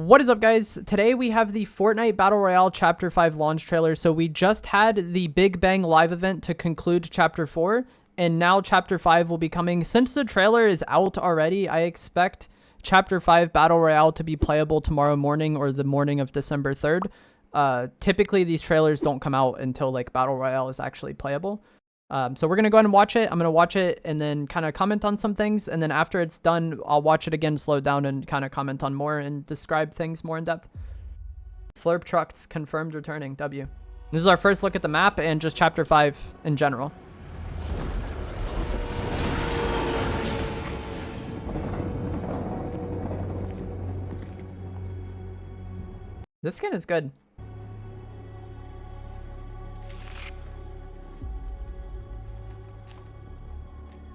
What is up, guys? Today we have the Fortnite Battle Royale Chapter 5 launch trailer. So we just had the Big Bang live event to conclude Chapter 4, and now Chapter 5 will be coming. Since the trailer is out already, I expect Chapter 5 Battle Royale to be playable tomorrow morning or the morning of December 3rd. Typically, these trailers don't come out until like Battle Royale is actually playable. So we're going to go ahead and watch it. I'm going to watch it and then kind of comment on some things. And then after it's done, I'll watch it again, slow down, and kind of comment on more and describe things more in depth. Slurp Trucks confirmed returning. W. This is our first look at the map and just Chapter 5 in general. This skin is good.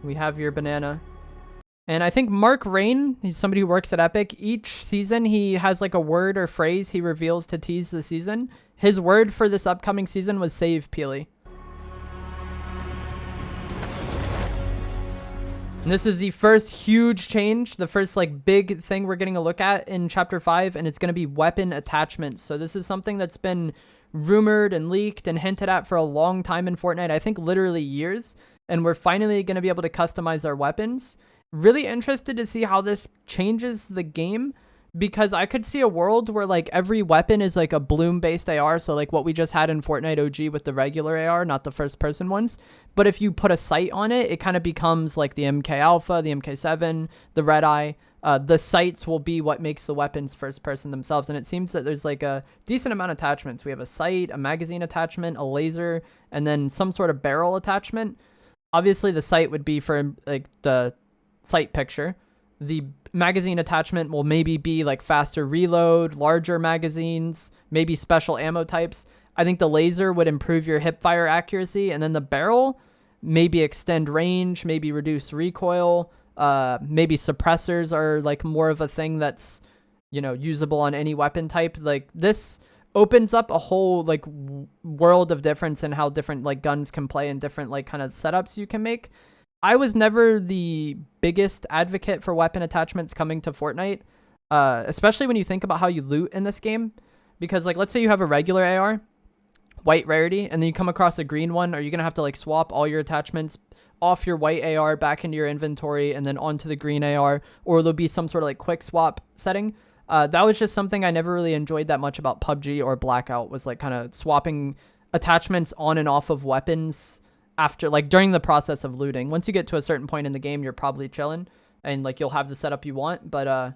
We have your banana. And I think Mark Rain, he's somebody who works at Epic. Each season, he has like a word or phrase he reveals to tease the season. His word for this upcoming season was save Peely. And this is the first huge change, the first like big thing we're getting a look at in Chapter 5, and it's going to be weapon attachments. So this is something that's been rumored and leaked and hinted at for a long time in Fortnite. I think literally years. And we're finally going to be able to customize our weapons. Really interested to see how this changes the game, because I could see a world where like every weapon is like a bloom-based AR. So like what we just had in Fortnite OG with the regular AR, not the first-person ones. But if you put a sight on it, it kind of becomes like the MK Alpha, the MK7, the Red Eye. The sights will be what makes the weapons first-person themselves. And it seems that there's like a decent amount of attachments. We have a sight, a magazine attachment, a laser, and then some sort of barrel attachment. Obviously, the sight would be for like the sight picture. The magazine attachment will maybe be like faster reload, larger magazines, maybe special ammo types. I think the laser would improve your hip fire accuracy, and then the barrel maybe extend range, maybe reduce recoil. Maybe suppressors are like more of a thing that's, you know, usable on any weapon type. Like this opens up a whole like world of difference in how different like guns can play and different like kind of setups you can make. I was never the biggest advocate for weapon attachments coming to Fortnite, especially when you think about how you loot in this game, because like let's say you have a regular AR, white rarity, and then you come across a green one. Are you gonna have to like swap all your attachments off your white AR back into your inventory and then onto the green AR, or there'll be some sort of like quick swap setting? That was just something I never really enjoyed that much about PUBG or Blackout, was like kind of swapping attachments on and off of weapons after, like during the process of looting. Once you get to a certain point in the game, you're probably chilling and like you'll have the setup you want, but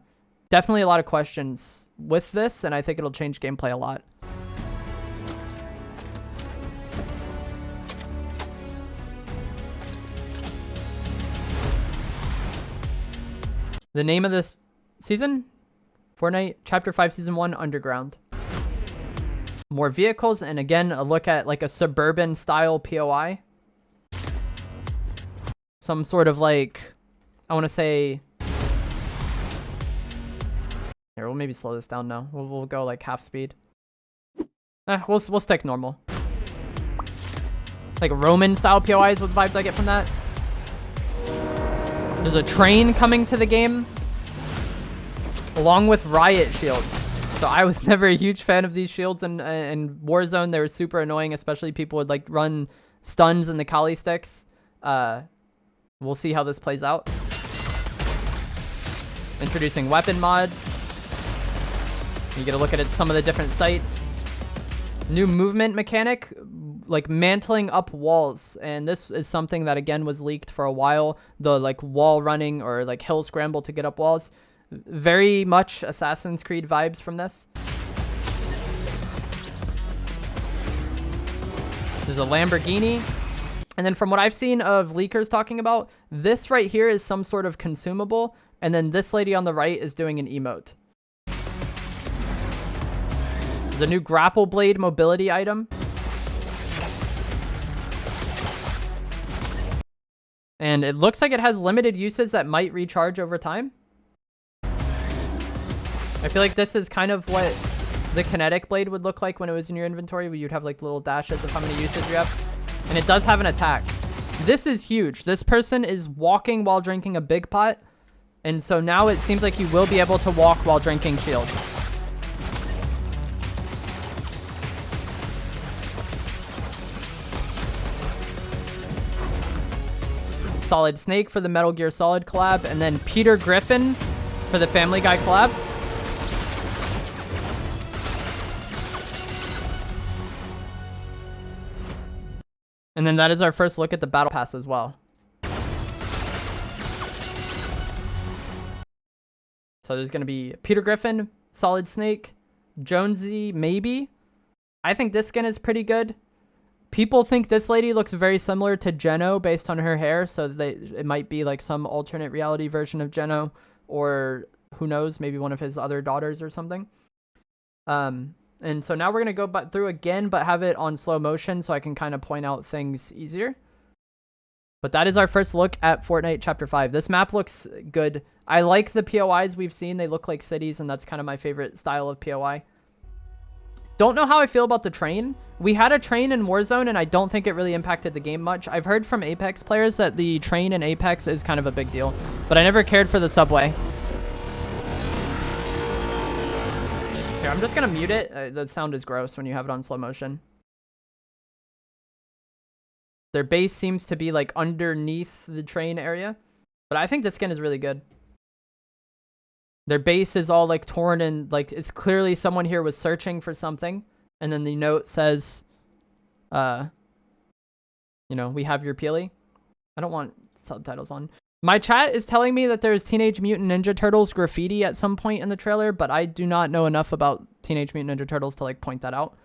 definitely a lot of questions with this, and I think it'll change gameplay a lot. The name of this season? Fortnite Chapter 5 Season 1 Underground. More vehicles, and again, a look at like a suburban style POI. Some sort of like, I want to say... Here, we'll maybe slow this down now. We'll go like half speed. We'll stick normal. Like Roman style POIs with vibes I get from that. There's a train coming to the game, along with riot shields. So I was never a huge fan of these shields in Warzone. They were super annoying, especially people would like run stuns in the Kali sticks. We'll see how this plays out. Introducing weapon mods. You get a look at some of the different sights. New movement mechanic, like mantling up walls, and this is something that again was leaked for a while. The like wall running or like hill scramble to get up walls. Very much Assassin's Creed vibes from this. There's a Lamborghini. And then from what I've seen of leakers talking about, this right here is some sort of consumable. And then this lady on the right is doing an emote. There's a new grapple blade mobility item. And it looks like it has limited uses that might recharge over time. I feel like this is kind of what the kinetic blade would look like when it was in your inventory, where you'd have like little dashes of how many uses you have. And it does have an attack. This is huge. This person is walking while drinking a big pot. And so now it seems like you will be able to walk while drinking shield. Solid Snake for the Metal Gear Solid collab, and then Peter Griffin for the Family Guy collab. And then that is our first look at the Battle Pass as well. So there's going to be Peter Griffin, Solid Snake, Jonesy, maybe. I think this skin is pretty good. People think this lady looks very similar to Geno based on her hair, so it might be like some alternate reality version of Geno, or who knows, maybe one of his other daughters or something. And so now we're going to go through again, but have it on slow motion so I can kind of point out things easier. But that is our first look at Fortnite Chapter 5. This map looks good. I like the POIs we've seen. They look like cities, and that's kind of my favorite style of POI. Don't know how I feel about the train. We had a train in Warzone, and I don't think it really impacted the game much. I've heard from Apex players that the train in Apex is kind of a big deal, but I never cared for the subway. Here, I'm just going to mute it. The sound is gross when you have it on slow motion. Their base seems to be like underneath the train area, but I think the skin is really good. Their base is all like torn and like it's clearly someone here was searching for something. And then the note says, you know, we have your peely. I don't want subtitles on. My chat is telling me that there's Teenage Mutant Ninja Turtles graffiti at some point in the trailer, but I do not know enough about Teenage Mutant Ninja Turtles to like point that out.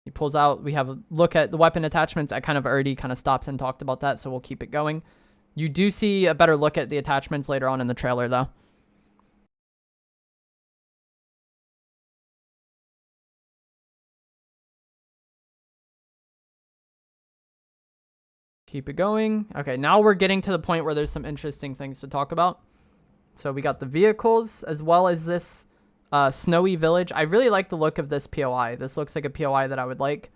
He pulls out, we have a look at the weapon attachments. I kind of already stopped and talked about that, so we'll keep it going. You do see a better look at the attachments later on in the trailer, though. Keep it going. Okay, now we're getting to the point where there's some interesting things to talk about. So we got the vehicles as well as this snowy village. I really like the look of this POI. This looks like a POI that I would like.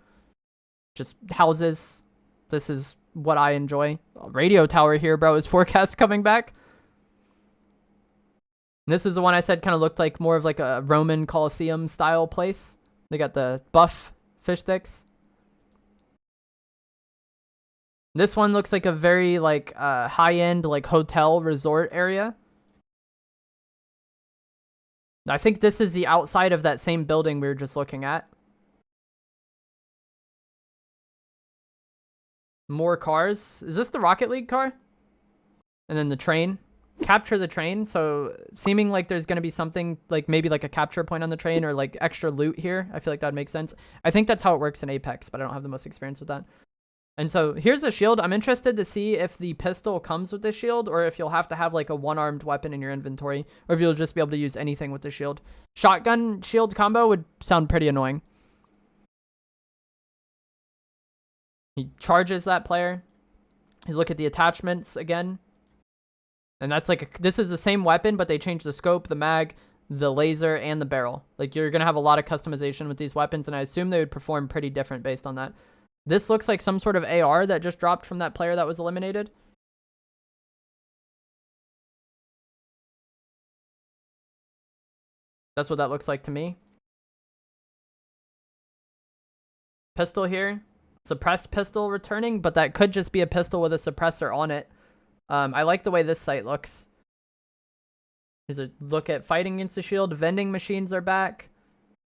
Just houses. This is what I enjoy. Radio tower here, bro. Is forecast coming back? And this is the one I said kind of looked like more of like a Roman Colosseum style place. They got the buff fish sticks. This one looks like a very like high-end like hotel resort area. I think this is the outside of that same building we were just looking at. More cars. Is this the Rocket League car? And then the train. Capture the train. So seeming like there's going to be something like maybe like a capture point on the train or like extra loot here. I feel like that makes sense. I think that's how it works in Apex, but I don't have the most experience with that. And so here's a shield. I'm interested to see if the pistol comes with the shield or if you'll have to have like a one-armed weapon in your inventory or if you'll just be able to use anything with the shield. Shotgun shield combo would sound pretty annoying. He charges that player. You look at the attachments again. And that's like, this is the same weapon, but they changed the scope, the mag, the laser, and the barrel. Like you're going to have a lot of customization with these weapons, and I assume they would perform pretty different based on that. This looks like some sort of AR that just dropped from that player that was eliminated. That's what that looks like to me. Pistol here. Suppressed pistol returning, but that could just be a pistol with a suppressor on it. I like the way this sight looks. Here's a look at fighting against the shield. Vending machines are back.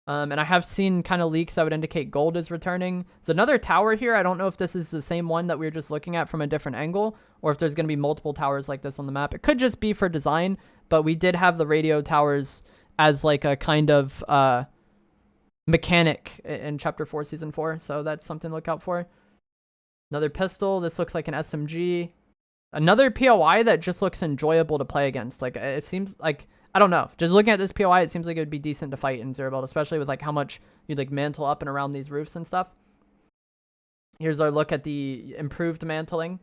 And I have seen kind of leaks that would indicate gold is returning. There's another tower here. I don't know if this is the same one that we were just looking at from a different angle, or if there's going to be multiple towers like this on the map. It could just be for design, but we did have the radio towers as like a kind of mechanic in Chapter 4, Season 4, so that's something to look out for. Another pistol. This looks like an SMG. Another POI that just looks enjoyable to play against. Like, it seems like... I don't know. Just looking at this POI, it seems like it would be decent to fight in Zero Build, especially with like how much you'd like mantle up and around these roofs and stuff. Here's our look at the improved mantling,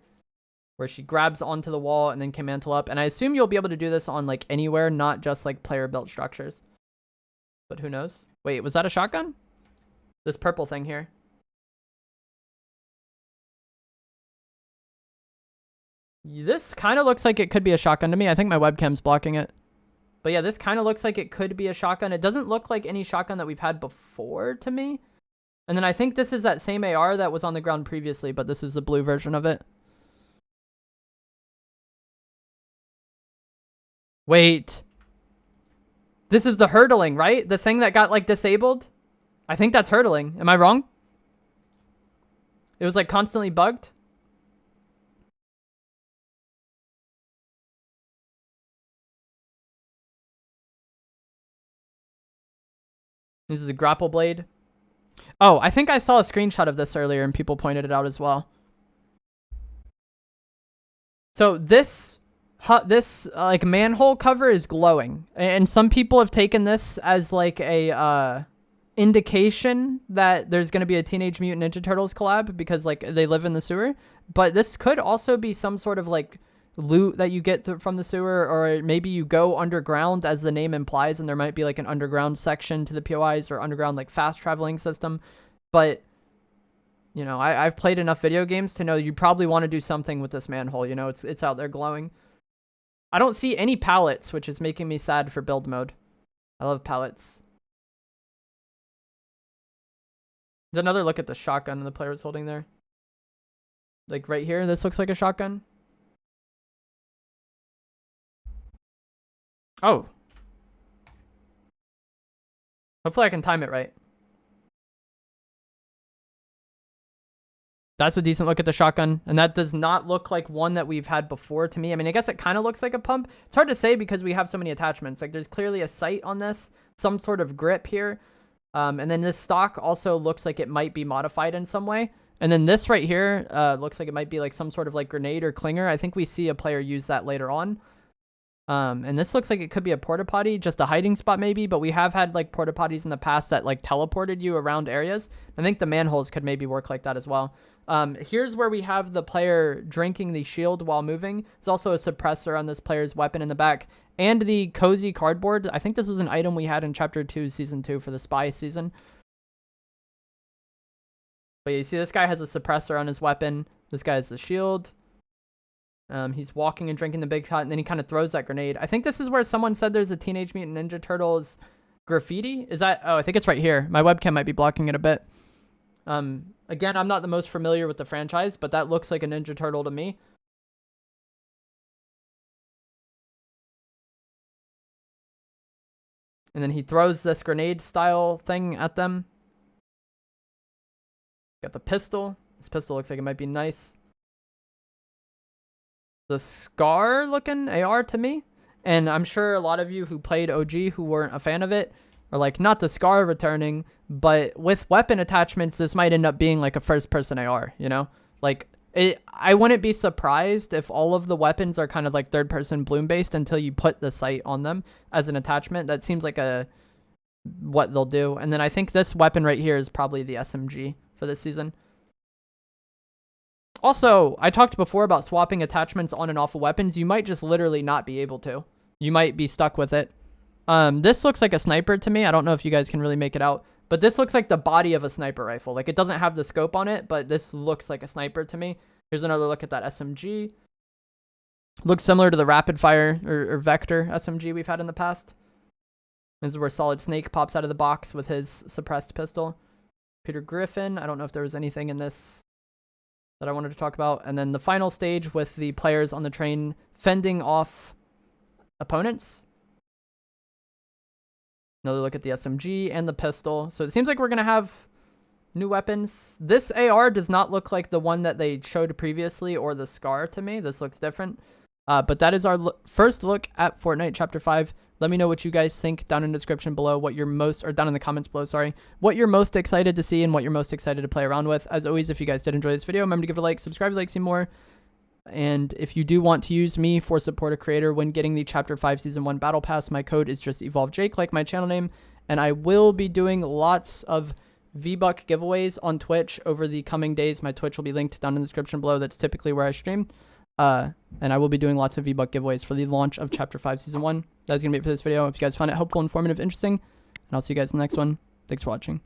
where she grabs onto the wall and then can mantle up. And I assume you'll be able to do this on like anywhere, not just like player-built structures. But who knows? Wait, was that a shotgun? This purple thing here. This kind of looks like it could be a shotgun to me. I think my webcam's blocking it. But yeah, this kind of looks like it could be a shotgun. It doesn't look like any shotgun that we've had before to me. And then I think this is that same AR that was on the ground previously, but this is the blue version of it. Wait. This is the hurdling, right? The thing that got, like, disabled? I think that's hurdling. Am I wrong? It was, like, constantly bugged? This is a grapple blade. Oh, I think I saw a screenshot of this earlier and people pointed it out as well. So this like manhole cover is glowing, and some people have taken this as like a indication that there's going to be a Teenage Mutant Ninja Turtles collab because like they live in the sewer. But this could also be some sort of like loot that you get from the sewer, or maybe you go underground as the name implies, and there might be like an underground section to the POIs or underground like fast traveling system. But you know, I've played enough video games to know you probably want to do something with this manhole. You know, it's out there glowing. I don't see any pallets, which is making me sad for build mode. I love pallets. There's another look at the shotgun the player was holding there. Like right here, this looks like a shotgun. Oh. Hopefully I can time it right. That's a decent look at the shotgun, and that does not look like one that we've had before to me. I mean, I guess it kind of looks like a pump. It's hard to say because we have so many attachments. Like, there's clearly a sight on this, some sort of grip here. And then this stock also looks like it might be modified in some way. And then this right here looks like it might be like some sort of like grenade or clinger. I think we see a player use that later on. And this looks like it could be a porta potty, just a hiding spot maybe, but we have had like porta potties in the past that like teleported you around areas. I think the manholes could maybe work like that as well. Here's where we have the player drinking the shield while moving. There's also a suppressor on this player's weapon in the back, and the cozy cardboard. I think this was an item we had in Chapter 2, Season 2 for the spy season. But you see this guy has a suppressor on his weapon. This guy has the shield. He's walking and drinking the big shot, and then he kind of throws that grenade. I think this is where someone said there's a Teenage Mutant Ninja Turtles graffiti. Is that? Oh, I think it's right here. My webcam might be blocking it a bit. Again, I'm not the most familiar with the franchise, but that looks like a Ninja Turtle to me. And then he throws this grenade style thing at them. Got the pistol. This pistol looks like it might be nice. The Scar looking AR to me. And I'm sure a lot of you who played OG who weren't a fan of it are like, not the Scar returning, but with weapon attachments, this might end up being like a first person AR, you know? Like, I wouldn't be surprised if all of the weapons are kind of like third person bloom based until you put the sight on them as an attachment. That seems like what they'll do. And then I think this weapon right here is probably the SMG for this season. Also, I talked before about swapping attachments on and off of weapons. You might just literally not be able to. You might be stuck with it. This looks like a sniper to me. I don't know if you guys can really make it out, but this looks like the body of a sniper rifle. Like, it doesn't have the scope on it, but this looks like a sniper to me. Here's another look at that SMG. Looks similar to the rapid fire or vector SMG we've had in the past. This is where Solid Snake pops out of the box with his suppressed pistol. Peter Griffin. I don't know if there was anything in this that I wanted to talk about. And then the final stage with the players on the train fending off opponents. Another look at the SMG and the pistol. So it seems like we're going to have new weapons. This AR does not look like the one that they showed previously or the Scar to me. This looks different. But that is our first look at Fortnite Chapter 5. Let me know what you guys think down in the description below, what you're most, or down in the comments below, sorry, what you're most excited to see and what you're most excited to play around with. As always, if you guys did enjoy this video, remember to give it a like, subscribe if you like to see more. And if you do want to use me for support a creator when getting the Chapter 5 Season 1 Battle Pass, my code is just EvolveJake, like my channel name. And I will be doing lots of V-Buck giveaways on Twitch over the coming days. My Twitch will be linked down in the description below. That's typically where I stream. And I will be doing lots of V-Buck giveaways for the launch of Chapter 5 Season 1. That's going to be it for this video. If you guys found it helpful, informative, interesting, and I'll see you guys in the next one. Thanks for watching.